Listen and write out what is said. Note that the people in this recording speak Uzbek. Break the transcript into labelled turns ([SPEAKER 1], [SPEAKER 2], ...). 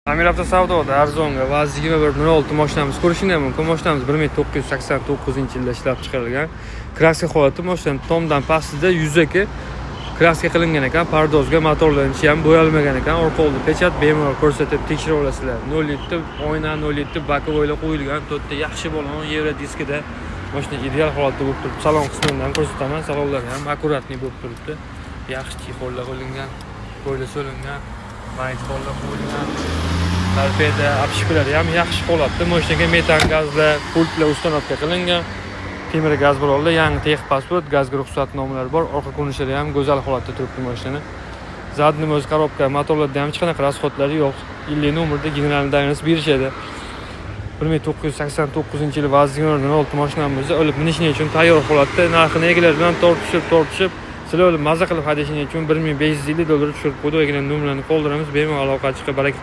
[SPEAKER 1] Amir Avtosavdoda arzonga VAZ 2106 mashinamiz ko'rishingiz mumkin. Mashinamiz 1989-yilda ishlab chiqarilgan. Kraska holati mashina tomdan pastida yuzaki kraska qilingan ekan. Pardozga motorlanishi ham bo'yalmagan ekan. Orqa oldi pechat bemalol ko'rsatib tekshirib olasizlar. 07 oyna 07 bakovoylar qo'yilgan. To'rtta yaxshi bo'lgan Euro diskida mashina ideal holatda bo'lib turibdi. Salon qismidan ko'rsataman. Salonlar ham akkuratli bo'lib turibdi. Yaxshi chexollar qo'yilgan, bo'yla so'lingan, maytbollar qo'yilgan. Tarpeda apshipalari ham yaxshi holatda. Mashinaga metan gazda pultlar ustanovka qilingan. Temir gaz bo'ldi, yangi texnik pasport, gazga ruxsatnomalari bor. Orqa ko'rinishlari ham go'zal holatda turibdi mashina. Zadniy o'z korobka, motorlarda ham hech qanaqa rasxodlari yo'q. Yillik nomerda generalniy diagnoz berishadi. 1989-yil VAZ 2106 mashinamiz olib minishing uchun tayyor holatda. Narxini egalar bilan tortishib sizlar olib maza qilib haydashingiz uchun $1550 tushirib qo'ydik. Egalar nomerlarni qoldiramiz. Bemalol aloqa chiqib baraka